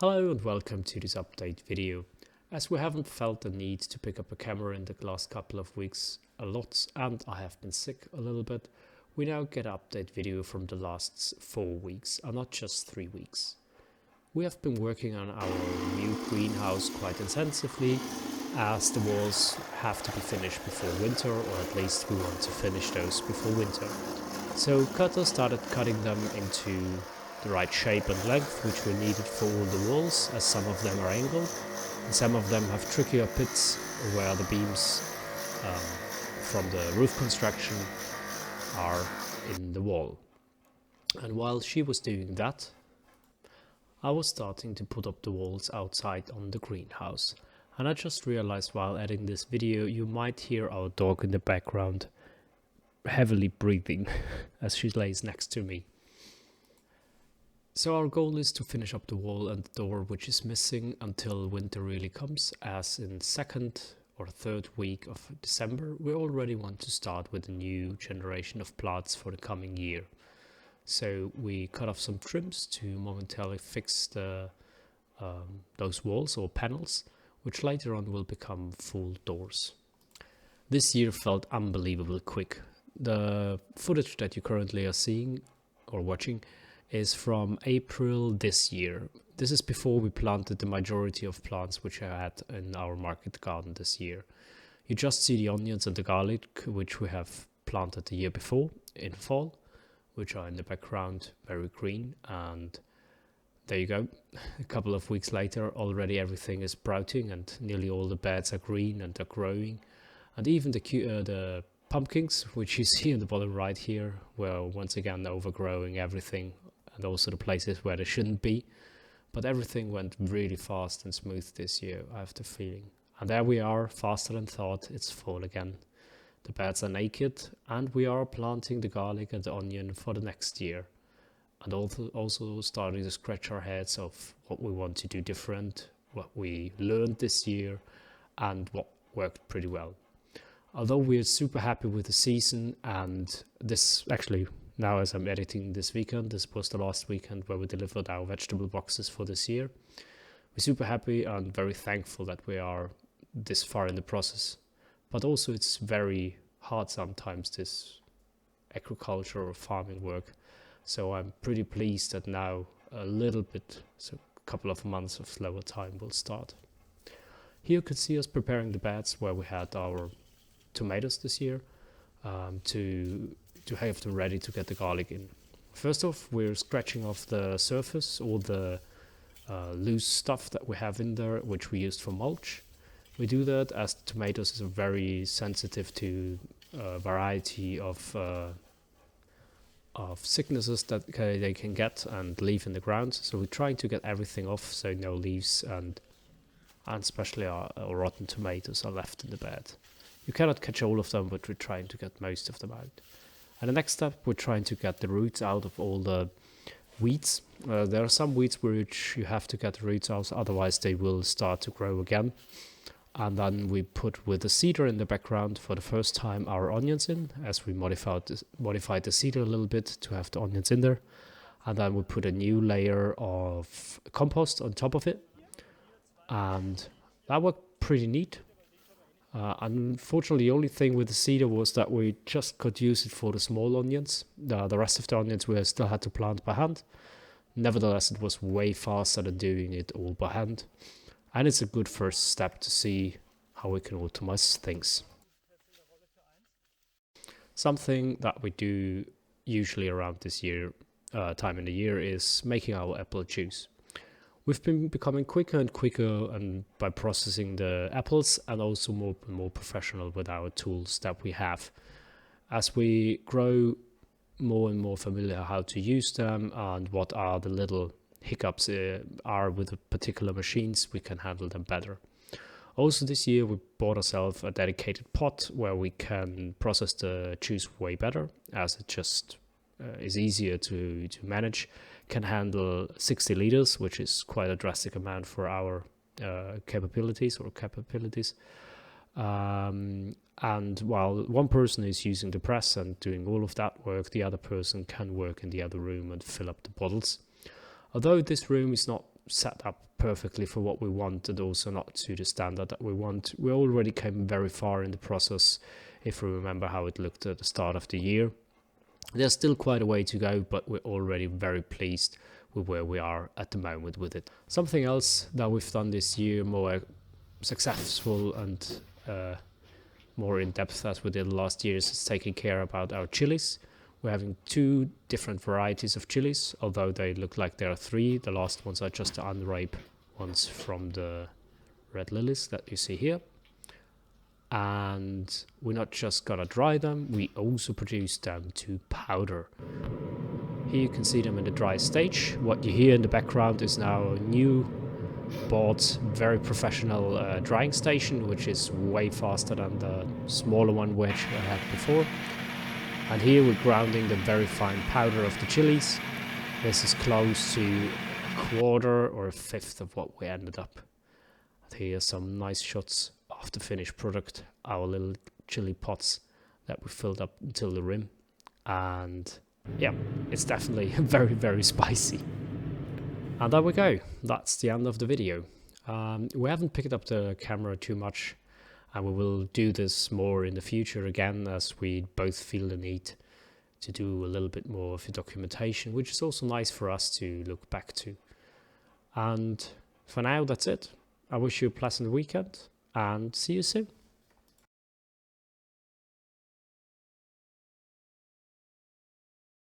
Hello and welcome to this update video. As we haven't felt the need to pick up a camera in the last couple of weeks a lot, and I have been sick a little bit, we now get an update video from the last 4 weeks and not just 3 weeks. We have been working on our new greenhouse quite intensively, as the walls have to be finished before winter, or at least we want to finish those before winter. So Cutter started cutting them into the right shape and length which were needed for all the walls, as some of them are angled and some of them have trickier pits where the beams from the roof construction are in the wall. And while she was doing that, I was starting to put up the walls outside on the greenhouse, and I just realized while editing this video you might hear our dog in the background heavily breathing as she lays next to me. So our goal is to finish up the wall and the door which is missing until winter really comes, as in second or third week of December we already want to start with a new generation of plants for the coming year. So we cut off some trims to momentarily fix those walls or panels, which later on will become full doors. This year felt unbelievably quick. The footage that you currently are seeing or watching is from April this year. This is before we planted the majority of plants which I had in our market garden this year. You just see the onions and the garlic which we have planted the year before in fall, which are in the background very green, and there you go. A couple of weeks later already everything is sprouting and nearly all the beds are green and are growing, and even the pumpkins which you see in the bottom right here were once again overgrowing everything, and also the places where they shouldn't be. But everything went really fast and smooth this year, I have the feeling. And there we are, faster than thought, it's fall again. The beds are naked and we are planting the garlic and the onion for the next year. And also starting to scratch our heads of what we want to do different, what we learned this year and what worked pretty well. Although we're super happy with the season, and this actually, now as I'm editing this weekend, this was the last weekend where we delivered our vegetable boxes for this year. We're super happy and very thankful that we are this far in the process. But also it's very hard sometimes, this agriculture or farming work. So I'm pretty pleased that now a little bit, so a couple of months of slower time will start. Here you can see us preparing the beds where we had our tomatoes this year, to have them ready to get the garlic in. First off, we're scratching off the surface, all the loose stuff that we have in there, which we used for mulch. We do that as tomatoes are very sensitive to a variety of sicknesses that they can get and leave in the ground. So we're trying to get everything off, so no leaves and especially our rotten tomatoes are left in the bed. You cannot catch all of them, but we're trying to get most of them out. And the next step, we're trying to get the roots out of all the weeds. There are some weeds which you have to get the roots out, otherwise they will start to grow again. And then we put with the seeder in the background for the first time our onions in, as we modified the seeder a little bit to have the onions in there. And then we put a new layer of compost on top of it. And that worked pretty neat. Unfortunately, the only thing with the seeder was that we just could use it for the small onions. The rest of the onions we still had to plant by hand. Nevertheless, it was way faster than doing it all by hand. And it's a good first step to see how we can automate things. Something that we do usually around this year, time in the year, is making our apple juice. We've been becoming quicker and quicker and by processing the apples, and also more and more professional with our tools that we have. As we grow more and more familiar how to use them and what are the little hiccups are with the particular machines, we can handle them better. Also this year we bought ourselves a dedicated pot where we can process the juice way better, as it just is easier to manage. Can handle 60 liters, which is quite a drastic amount for our capabilities. And while one person is using the press and doing all of that work, the other person can work in the other room and fill up the bottles. Although this room is not set up perfectly for what we want and also not to the standard that we want. We already came very far in the process, if we remember how it looked at the start of the year. There's still quite a way to go, but we're already very pleased with where we are at the moment with it. Something else that we've done this year, more successful and more in depth as we did last year, is taking care about our chilies. We're having 2 different varieties of chilies, although they look like there are 3. The last ones are just the unripe ones from the red lilies that you see here. And we're not just gonna dry them, we also produce them to powder. Here you can see them in the dry stage. What you hear in the background is now a new bought very professional drying station, which is way faster than the smaller one which I had before. And here we're grounding the very fine powder of the chilies. This is close to a quarter or a fifth of what we ended up. And here are some nice shots of the finished product, our little chili pots that we filled up until the rim. And yeah, it's definitely very, very spicy. And there we go. That's the end of the video. We haven't picked up the camera too much, and we will do this more in the future again, as we both feel the need to do a little bit more of the documentation, which is also nice for us to look back to. And for now, that's it. I wish you a pleasant weekend and see you soon.